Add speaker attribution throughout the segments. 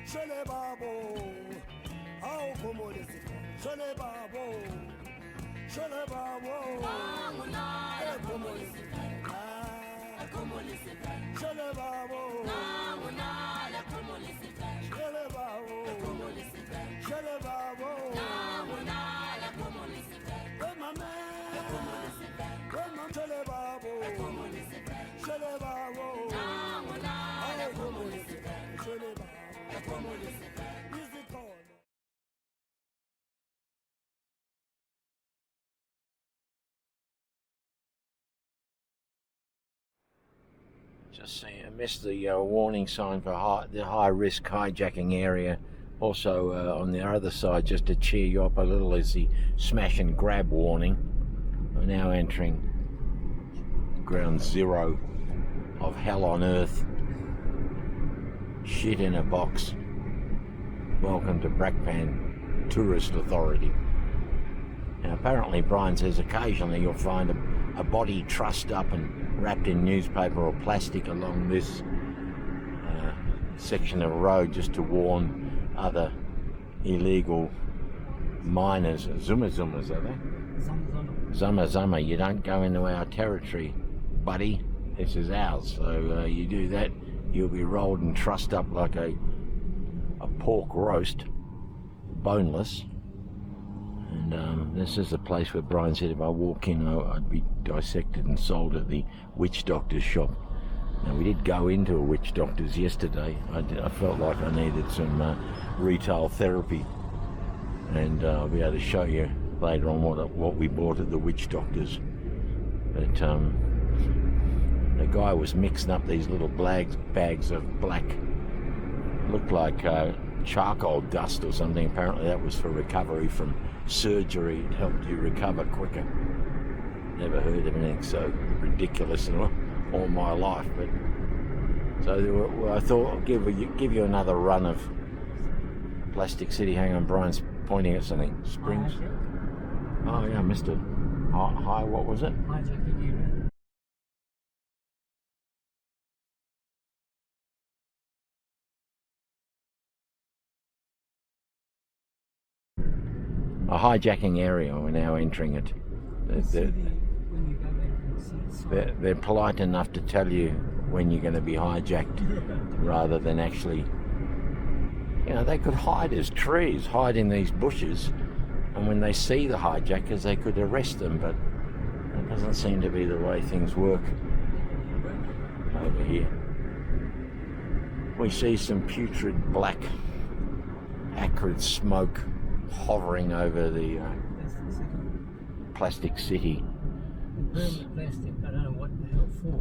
Speaker 1: Shele babo, how como this? Shele babo, shele babo, como this? Shele babo, shele babo, shele babo, my man, shele babo, shele babo, shele babo.
Speaker 2: Just see, I missed the warning sign for the high-risk hijacking area. Also on the other side, just to cheer you up a little, is the smash and grab warning. We're now entering ground zero of hell on earth. Shit in a box. Welcome to Brakpan Tourist Authority. Now apparently Brian says occasionally you'll find a body trussed up and wrapped in newspaper or plastic along this section of road, just to warn other illegal miners. Zumas, are they? Zuma, you don't go into our territory, buddy. This is ours. So you do that, you'll be rolled and trussed up like a pork roast, boneless. And this is the place where Brian said if I walk in, I'd be dissected and sold at the witch doctor's shop. Now, we did go into a witch doctor's yesterday. I felt like I needed some retail therapy, and I'll be able to show you later on what we bought at the witch doctor's. But the guy was mixing up these little bags of black, looked like charcoal dust or something. Apparently that was for recovery from surgery. It helped you recover quicker. Never heard of anything so ridiculous in all my life. But so I thought I'll give you another run of Plastic City. Hang on, Brian's pointing at something. Springs. Oh yeah, I missed it. Hi, what was it? A hijacking area. We're now entering it. They're polite enough to tell you when you're going to be hijacked, rather than actually, you know, they could hide as trees, hide in these bushes, and when they see the hijackers they could arrest them, but that doesn't seem to be the way things work over here. We see some putrid black acrid smoke hovering over the Plastic City.
Speaker 3: Permanent plastic, I don't know what the hell for.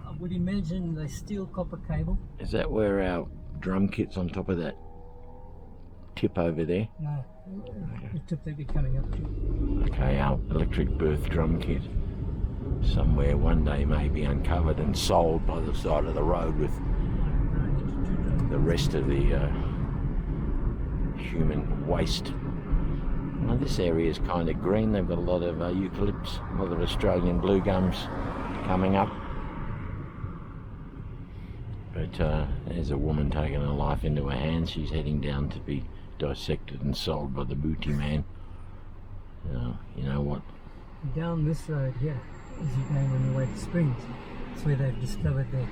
Speaker 3: I would imagine they steal copper cable.
Speaker 2: Is that where our drum kit's on top of that tip over there?
Speaker 3: No, the tip they'd be coming up to.
Speaker 2: Okay, our electric birth drum kit somewhere one day may be uncovered and sold by the side of the road with the rest of the human waste. Well, this area is kind of green. They've got a lot of eucalypts, a lot of Australian blue gums coming up. But there's a woman taking her life into her hands. She's heading down to be dissected and sold by the booty man. You know what?
Speaker 3: Down this road here, as you're going on your way to Springs, it's where they've discovered that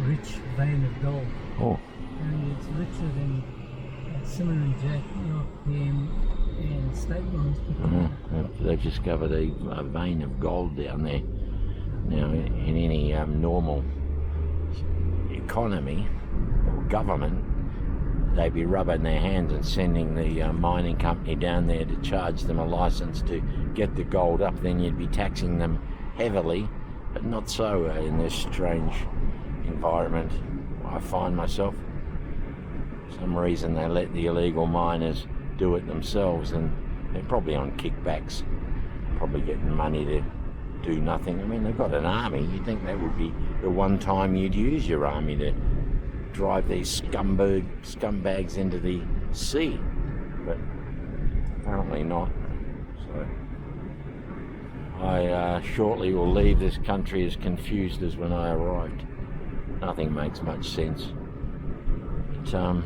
Speaker 3: rich vein of gold.
Speaker 2: Oh.
Speaker 3: And it's richer than Simmer and Jack, PM and Statelines.
Speaker 2: They've discovered a vein of gold down there. Now, in any normal economy or government, they'd be rubbing their hands and sending the mining company down there to charge them a license to get the gold up. Then you'd be taxing them heavily, but not so in this strange environment I find myself. For some reason they let the illegal miners do it themselves, and they're probably on kickbacks, probably getting money to do nothing. I mean, they've got an army. You'd think that would be the one time you'd use your army to drive these scumbags into the sea, but apparently not. So I shortly will leave this country as confused as when I arrived. Nothing makes much sense. But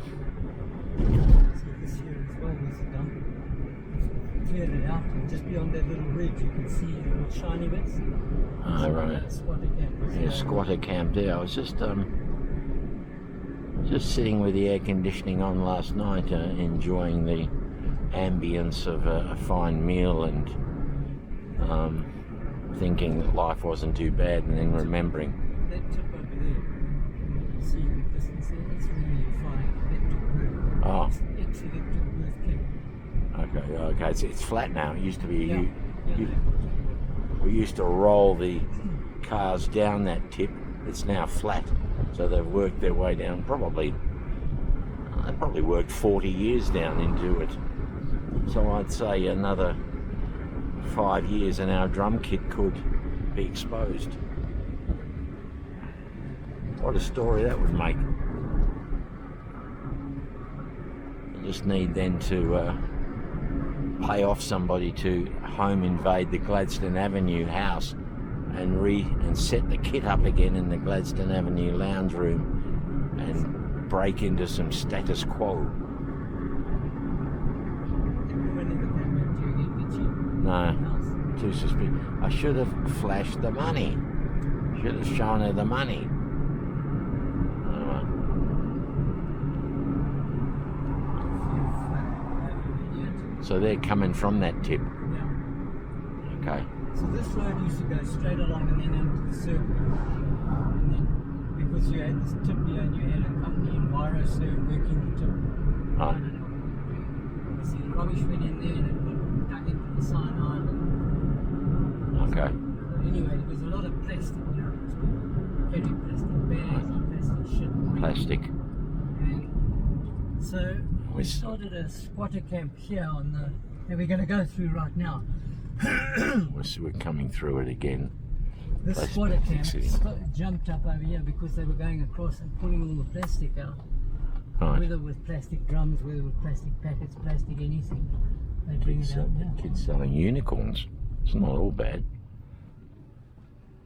Speaker 3: So this here as well was a dump. Cleared it out, and just beyond that little ridge you can see the little shiny bits.
Speaker 2: Oh, right.
Speaker 3: Squatter camp.
Speaker 2: Yeah, squatter camp there. I was just sitting with the air conditioning on last night, enjoying the ambience of a fine meal and thinking that life wasn't too bad, and then remembering.
Speaker 3: That tip over there, see the distance there, that's where you find that took birth.
Speaker 2: Oh.
Speaker 3: Actually, that took birth camp.
Speaker 2: Okay. It's flat now. It used to be.
Speaker 3: Yeah.
Speaker 2: We used to roll the cars down that tip. It's now flat, so they've worked their way down. They probably worked 40 years down into it. So I'd say another 5 years and our drum kit could be exposed. What a story that would make. You just need then to pay off somebody to home invade the Gladstone Avenue house and set the kit up again in the Gladstone Avenue lounge room and break into some status quo. No, too suspicious. I should have flashed the money. Should have shown her the money. So they're coming from that tip.
Speaker 3: Yeah.
Speaker 2: Okay.
Speaker 3: So this road used to go straight along and then into the circle. And then because you had this tip here and you had a company, EnviroServe, working the tip.
Speaker 2: Right.
Speaker 3: You see, the rubbish went in there and it got dug into the cyanide.
Speaker 2: Okay.
Speaker 3: So anyway, there was a lot of plastic, you know, heavy plastic bags and plastic shit.
Speaker 2: Plastic.
Speaker 3: And so we started a squatter camp here on the, that we're going to go through right now.
Speaker 2: We're coming through it again.
Speaker 3: This squatter camp jumped up over here because they were going across and pulling all the plastic out.
Speaker 2: Right.
Speaker 3: Whether with plastic drums, whether with plastic packets, plastic anything. They bring it out now.
Speaker 2: Kids selling unicorns. It's not all bad.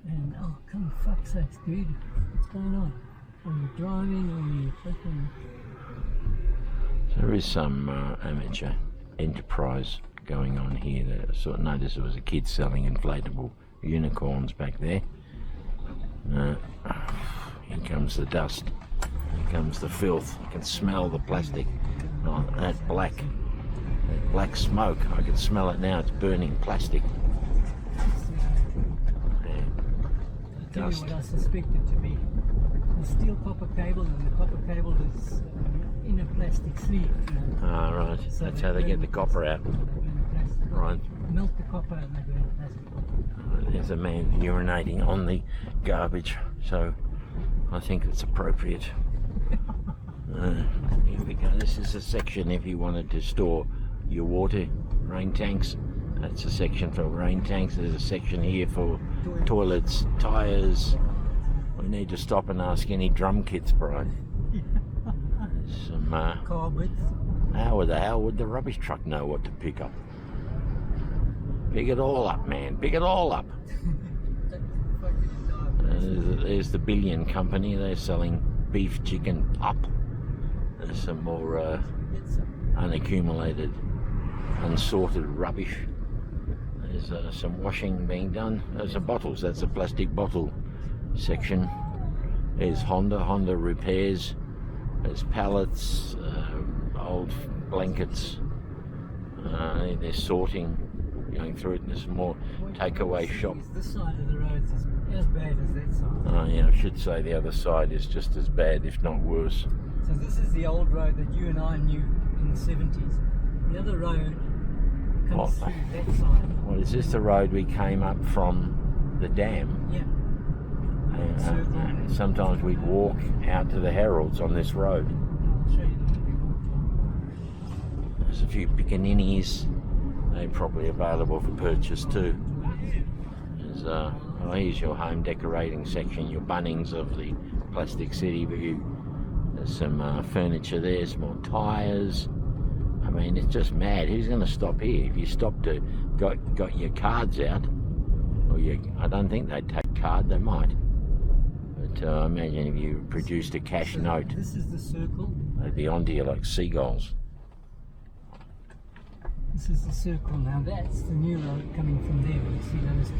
Speaker 3: And oh, come fuck's sakes, dude. What's going on? Are you driving or are you freaking...
Speaker 2: There is some amateur enterprise going on here. I sort of noticed there was a kid selling inflatable unicorns back there. Here comes the dust. Here comes the filth. You can smell the plastic. Oh, that black smoke. I can smell it now. It's burning plastic.
Speaker 3: I'll tell you what I suspect it to be. The steel copper cable, and the copper cable is in a plastic sleeve. You know.
Speaker 2: Ah, right.
Speaker 3: So
Speaker 2: that's how they get the copper out. Right.
Speaker 3: Melt the copper and they go in plastic.
Speaker 2: There's a man urinating on the garbage, so I think it's appropriate. Here we go. This is a section if you wanted to store your water, rain tanks. That's a section for rain tanks. There's a section here for toilets, tyres. We need to stop and ask any drum kits, Brian. Some
Speaker 3: car width.
Speaker 2: how the hell would the rubbish truck know what to pick up? Pick it all up, man. Pick it all up. There's the Billion Company. They're selling beef, chicken, up. There's some more unaccumulated, unsorted rubbish. There's some washing being done. There's the bottles. That's a plastic bottle section. There's Honda repairs. There's pallets, old blankets. They're sorting, going through it. And there's some more takeaway shop.
Speaker 3: This side of the road is as bad as that side.
Speaker 2: Oh yeah, I should say the other side is just as bad, if not worse.
Speaker 3: So this is the old road that you and I knew in the 70s. The other road comes through that side.
Speaker 2: Well, is this the road we came up from the dam?
Speaker 3: Yeah.
Speaker 2: Sometimes we'd walk out to the Heralds on this road.
Speaker 3: I'll show you.
Speaker 2: There's a few pickaninnies. They're probably available for purchase too. There's, here's your home decorating section, your Bunnings of the Plastic City View. There's some furniture there, some more tyres. I mean, it's just mad. Who's going to stop here? If you stopped to got your cards out, or I don't think they'd take card. They might. But imagine if you produced a cash note.
Speaker 3: This is the circle.
Speaker 2: They'd be onto you like seagulls.
Speaker 3: This is the circle now. That's the new road coming from there. You see those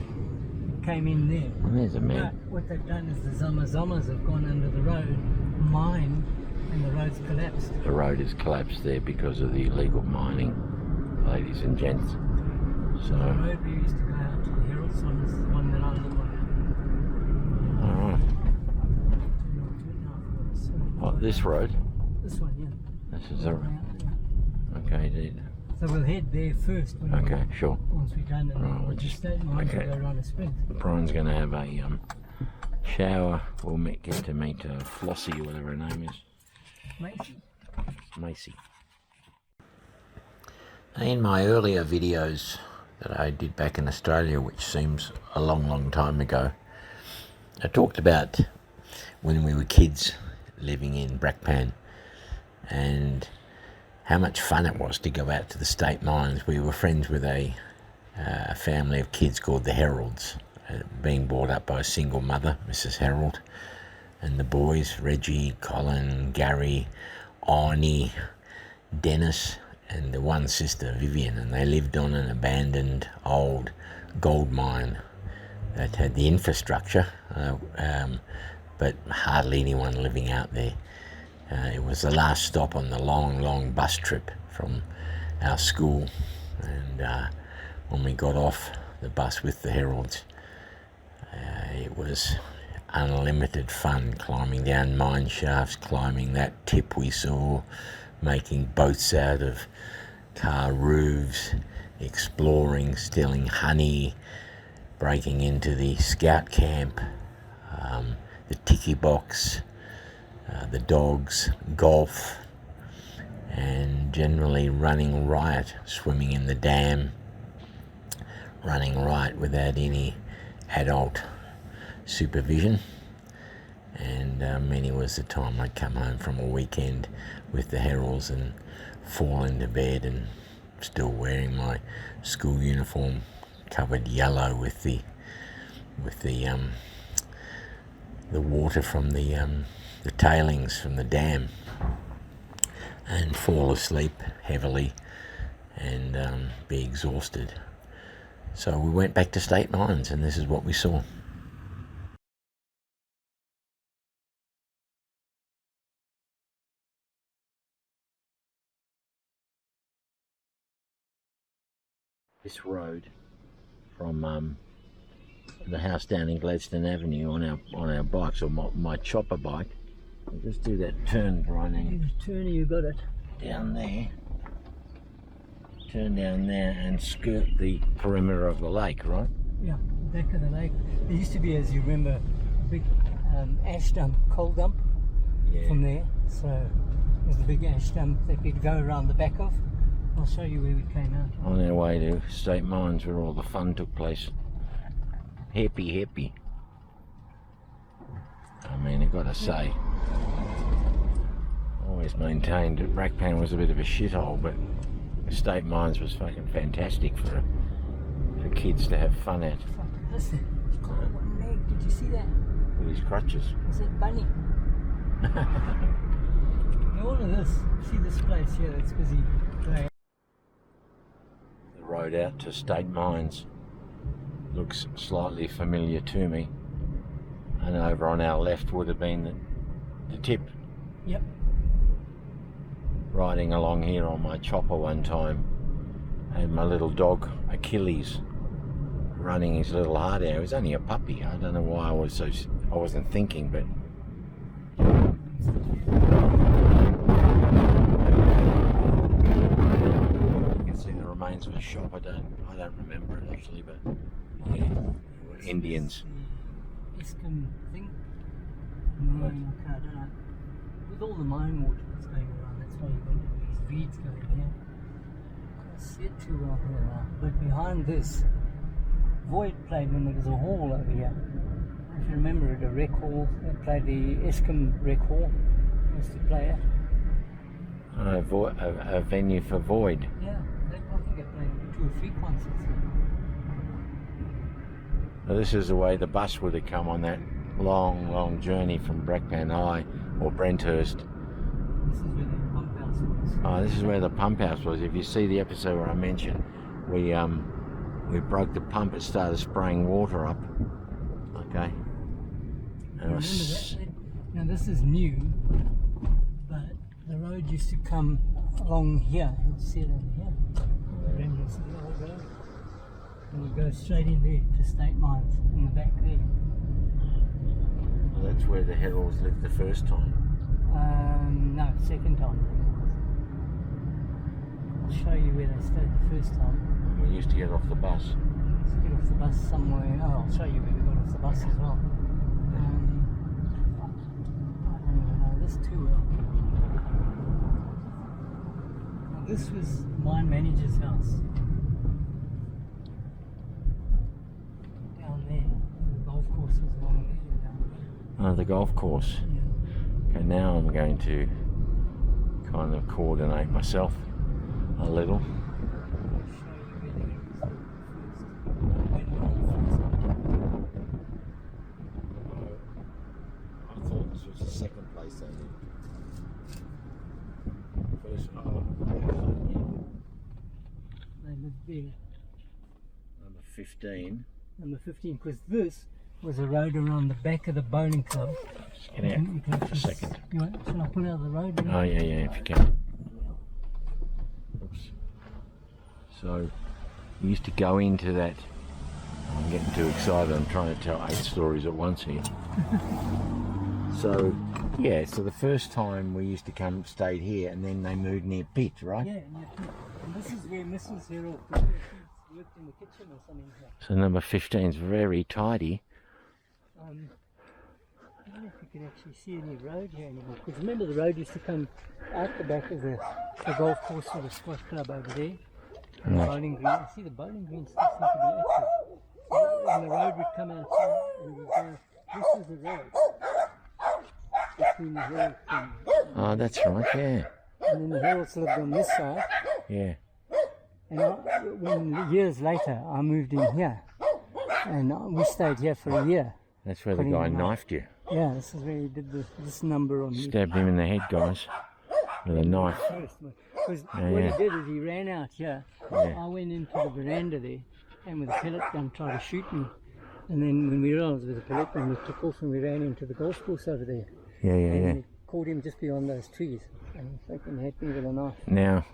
Speaker 3: came in there.
Speaker 2: And there's a
Speaker 3: But
Speaker 2: man.
Speaker 3: what they've done is the Zomas have gone under the road, mined, and the road's collapsed.
Speaker 2: The road has collapsed there because of the illegal mining, ladies and gents.
Speaker 3: The
Speaker 2: So,
Speaker 3: road we used to go out to the Herald's on is the one that I live on.
Speaker 2: alright. What, this road?
Speaker 3: This one, yeah.
Speaker 2: This is a...
Speaker 3: Out there.
Speaker 2: Okay, dude.
Speaker 3: So we'll head there first. When
Speaker 2: Okay, sure.
Speaker 3: Once we're done, and
Speaker 2: Right,
Speaker 3: then
Speaker 2: we'll
Speaker 3: we'll
Speaker 2: just-
Speaker 3: just stay and
Speaker 2: okay.
Speaker 3: go around a sprint.
Speaker 2: Brian's going to have a shower. We'll get to meet Flossie, or whatever her name is.
Speaker 3: Macy.
Speaker 2: Macy. In my earlier videos that I did back in Australia, which seems a long time ago, I talked about when we were kids living in Brakpan and how much fun it was to go out to the state mines. We were friends with a family of kids called the Heralds, being brought up by a single mother, Mrs. Herald, and the boys, Reggie, Colin, Gary, Arnie, Dennis, and the one sister, Vivian, and they lived on an abandoned old gold mine that had the infrastructure, but hardly anyone living out there. It was the last stop on the long bus trip from our school, and when we got off the bus with the Heralds, it was unlimited fun climbing down mine shafts, climbing that tip we saw, making boats out of car roofs, exploring, stealing honey, breaking into the scout camp, the tiki box, the dogs, golf, and generally running riot, swimming in the dam, running riot without any adult supervision. And many was the time I'd come home from a weekend with the Heralds and fall into bed, and still wearing my school uniform covered yellow with the water from the tailings from the dam, and fall asleep heavily and be exhausted. So we went back to state mines, and this is what we saw. This road from the house down in Gladstone Avenue on our bikes, or my chopper bike. We'll just do that turn, Brian,
Speaker 3: Turn, you got it.
Speaker 2: down there. Turn down there and skirt the perimeter of the lake, right?
Speaker 3: Yeah, back of the lake. There used to be, as you remember, a big ash dump, coal dump from there. So it was the big ash dump that we'd go around the back of. I'll show you where we came out.
Speaker 2: On our way to state mines, where all the fun took place. Happy. I mean, I've got to say, always maintained that Brakpan was a bit of a shithole, but state mines was fucking fantastic for kids to have fun at.
Speaker 3: Listen, he's got one leg. Did you see that?
Speaker 2: With his crutches.
Speaker 3: Is that bunny? All of this, see this place here that's busy playing.
Speaker 2: The road out to state mines looks slightly familiar to me, and over on our left would have been the tip.
Speaker 3: Yep.
Speaker 2: Riding along here on my chopper one time, and my little dog Achilles running his little heart out. He was only a puppy. I don't know why I wasn't thinking, but you can see the remains of a shop. I don't remember it actually, but yeah, Indians.
Speaker 3: Eskim thing. No, okay, I don't know. With all the mine water that's going around, that's why you've got these reeds going here. Can't see it too well here now. But behind this, Void played when there was a hall over here. If you remember it, a rec hall. They played the Eskim rec hall. Used to play it.
Speaker 2: A venue for Void.
Speaker 3: Yeah, I think they played 2 or 3 concerts here.
Speaker 2: Now this is the way the bus would have come on that long journey from Brakpan High or Brenthurst
Speaker 3: This is where the pump house was.
Speaker 2: Oh, this is where the pump house was. If you see the episode where I mentioned we broke the pump, it started spraying water up. Okay. And
Speaker 3: Remember that? Now this is new, but the road used to come along here. You'll see it over here. Remnants of the old road. And we go straight in there to State Mines in the back there.
Speaker 2: Well, that's where the Heralds lived the first time.
Speaker 3: No, second time. I'll show you where they stayed the first time.
Speaker 2: We used to get off the bus.
Speaker 3: Let's get off the bus somewhere. Oh, I'll show you where we got off the bus as well. I don't even know this too well. Now, this was mine manager's house. Down there. The golf course was along there. Down there.
Speaker 2: Oh, the golf course.
Speaker 3: Yeah.
Speaker 2: Okay, now I'm going to kind of coordinate myself a little.
Speaker 3: I'll show you where they were first.
Speaker 2: I thought this was the second place they lived. First,
Speaker 3: They lived there.
Speaker 2: number 15.
Speaker 3: Number 15, because this was a road around the back of the bowling club.
Speaker 2: Just get out
Speaker 3: You can
Speaker 2: for a
Speaker 3: actually
Speaker 2: second.
Speaker 3: You want, shall I pull out the road?
Speaker 2: Oh yeah, if you can. Oops. So we used to go into that. I'm getting too excited. I'm trying to tell 8 stories at once here. So yeah, so the first time we used to come, stayed here, and then they moved near Pitt, right?
Speaker 3: Yeah, and this is where Mrs. Herald worked in the kitchen or something here.
Speaker 2: So number 15 is very tidy.
Speaker 3: I don't know if you can actually see any road here anymore. Because remember, the road used to come out the back of the golf course or the squash club over there. And the bowling green. I see the bowling green still seem to be active. And the road would come out here and we would go, this is the road. Between the Heralds and
Speaker 2: Oh, that's right, yeah.
Speaker 3: then the Heralds lived on this side.
Speaker 2: Yeah.
Speaker 3: And when years later I moved in here. And we stayed here for a year.
Speaker 2: That's where the
Speaker 3: Putting
Speaker 2: guy
Speaker 3: them up.
Speaker 2: knifed you.
Speaker 3: Yeah, this is where he did this number on me.
Speaker 2: Stabbed him in the head, guys, with a knife.
Speaker 3: Because
Speaker 2: Yeah,
Speaker 3: what
Speaker 2: yeah.
Speaker 3: he did is he ran out here.
Speaker 2: Yeah.
Speaker 3: I went into the veranda there and with a pellet gun tried to shoot me. And then when we realised with a pellet gun, we took off and we ran into the golf course over there.
Speaker 2: Yeah,
Speaker 3: And we caught him just beyond those trees. And he fucking hit me with a knife.
Speaker 2: Now,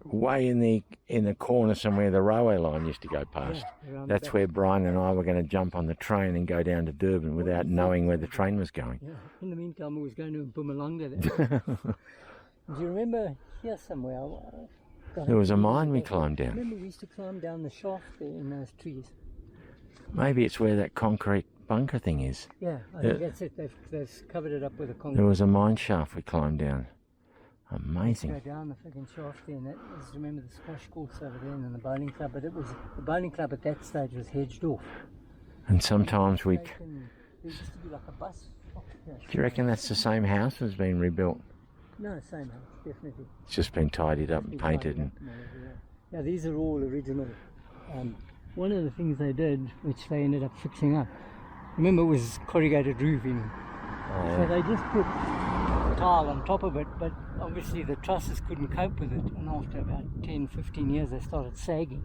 Speaker 2: way in the corner somewhere, the railway line used to go past.
Speaker 3: Yeah, around
Speaker 2: That's
Speaker 3: the back.
Speaker 2: where Brian and I were going to jump on the train and go down to Durban without knowing where the train was going.
Speaker 3: Yeah. In the meantime, I was going to Bumalanga there. Do you remember here somewhere?
Speaker 2: There was a mine we climbed down.
Speaker 3: Remember we used to climb down the shaft there in those trees.
Speaker 2: Maybe it's where that concrete bunker thing is.
Speaker 3: Yeah, I think that's it. They've covered it up with a concrete.
Speaker 2: There was a mine shaft we climbed down.
Speaker 3: Go
Speaker 2: Amazing.
Speaker 3: down the freaking shaft there, and that was, remember the squash courts over there and then the bowling club, but it was, the bowling club at that stage was hedged off.
Speaker 2: And sometimes we...
Speaker 3: There used to be like a bus stop here.
Speaker 2: Do you reckon that's the same house that's been rebuilt?
Speaker 3: No, same house, definitely.
Speaker 2: It's just been tidied up and
Speaker 3: Been
Speaker 2: painted.
Speaker 3: tidied
Speaker 2: And
Speaker 3: up and whatever, yeah. Yeah, these are all original. One of the things they did, which they ended up fixing up, remember it was corrugated roofing. So they just put tile on top of it, but obviously the trusses couldn't cope with it, and after about 10-15 years they started sagging.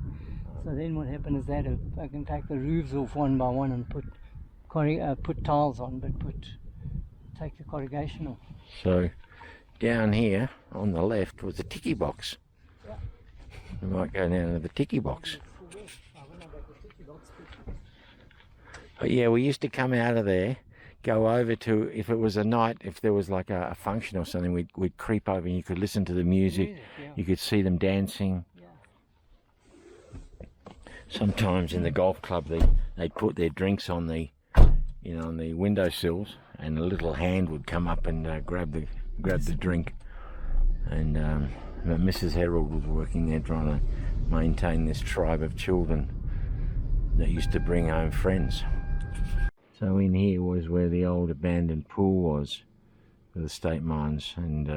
Speaker 3: So then what happened is they had to fucking take the roofs off one by one and put tiles on, but take the corrugation off.
Speaker 2: So down here on the left was a ticky box.
Speaker 3: Yeah.
Speaker 2: We might go down to the ticky box. But yeah, we used to come out of there, go over to, if it was a night, if there was like a function or something, we'd creep over and you could listen to the music,
Speaker 3: Yeah.
Speaker 2: you could see them dancing.
Speaker 3: Yeah.
Speaker 2: Sometimes in the golf club they'd put their drinks on the, on the windowsills, and a little hand would come up and grab the drink. And Mrs. Herald was working there trying to maintain this tribe of children that used to bring home friends. So in here was where the old abandoned pool was for the state mines, and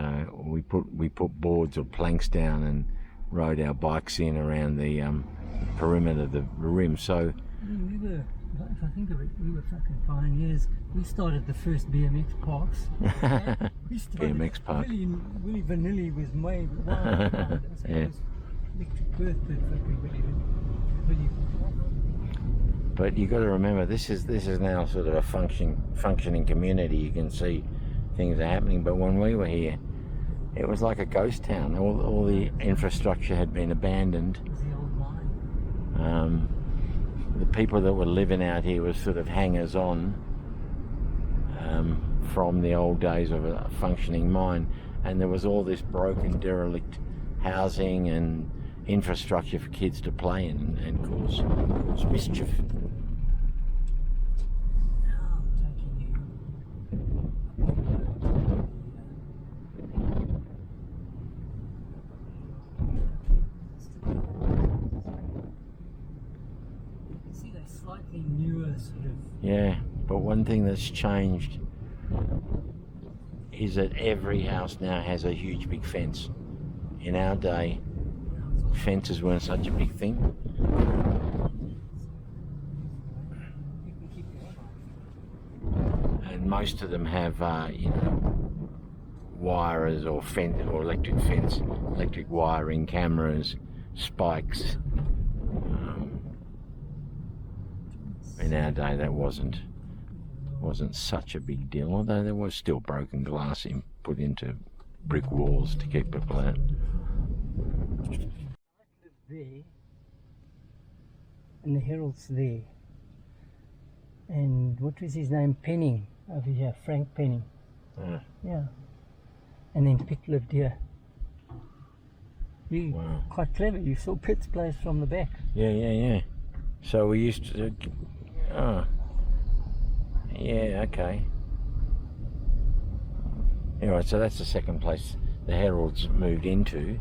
Speaker 2: we put boards or planks down and rode our bikes in around the perimeter of the rim. So
Speaker 3: If I think of it, we were fucking pioneers. We started the first BMX parks. Yeah? We started
Speaker 2: BMX park.
Speaker 3: Willy Vanilli was made. Wow, it was
Speaker 2: Yeah.
Speaker 3: electric birthday for everybody. Willy.
Speaker 2: But you got to remember, this is now sort of a functioning community. You can see things are happening. But when we were here, it was like a ghost town. All the infrastructure had been abandoned.
Speaker 3: It was the old mine.
Speaker 2: The people that were living out here were sort of hangers-on from the old days of a functioning mine, and there was all this broken, derelict housing and infrastructure for kids to play in and cause mischief.
Speaker 3: Now I'm taking you. See, they're slightly newer sort of.
Speaker 2: Yeah, but one thing that's changed is that every house now has a huge big fence. In our day, fences weren't such a big thing. And most of them have, wires or electric fence, electric wiring, cameras, spikes. In our day, that wasn't such a big deal, although there was still broken glass put into brick walls to keep people out.
Speaker 3: There, and the Herald's there, and what was his name? Penning over here, Frank Penning. Yeah, and then Pitt lived here. You
Speaker 2: Wow.
Speaker 3: quite clever. You saw Pitt's place from the back.
Speaker 2: Yeah. So we used to. Oh. Yeah. Okay. Anyway, so that's the second place the Heralds moved into.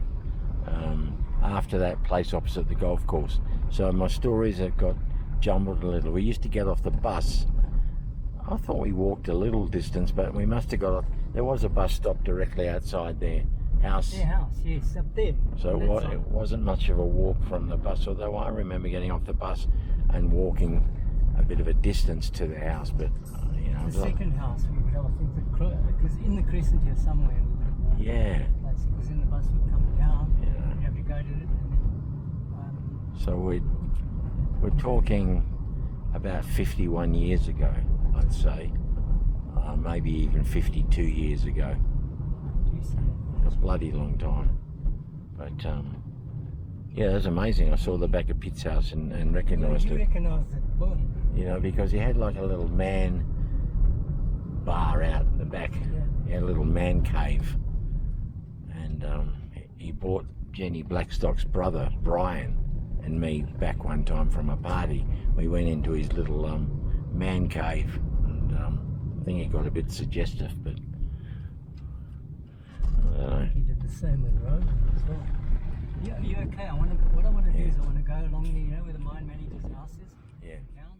Speaker 2: After that place opposite the golf course. So my stories have got jumbled a little. We used to get off the bus. I thought we walked a little distance, but we must have got off. There was a bus stop directly outside their house.
Speaker 3: Their house, yes, up there.
Speaker 2: So it wasn't much of a walk from the bus, although I remember getting off the bus and walking a bit of a distance to the house. But
Speaker 3: The second house we would have, I think, it was in the crescent here somewhere. We would have
Speaker 2: yeah.
Speaker 3: because then the bus would come down.
Speaker 2: Yeah.
Speaker 3: You have to go to it. And
Speaker 2: So we're talking about 51 years ago, I'd say, maybe even 52 years ago. A bloody long time. But yeah, it was amazing. I saw the back of Pitt's house and recognised
Speaker 3: you
Speaker 2: it.
Speaker 3: recognised it, boy.
Speaker 2: Because he had like a little man bar out in the back.
Speaker 3: Yeah.
Speaker 2: He had a little man cave. And he bought Jenny Blackstock's brother, Brian, and me back one time from a party. We went into his little man cave, and I think he got a bit suggestive, but I don't know.
Speaker 3: He did the same with Rose as well. Yeah, you okay? What I want to do is I want to go along there, where the mine manager's house is.
Speaker 2: Yeah.
Speaker 3: Down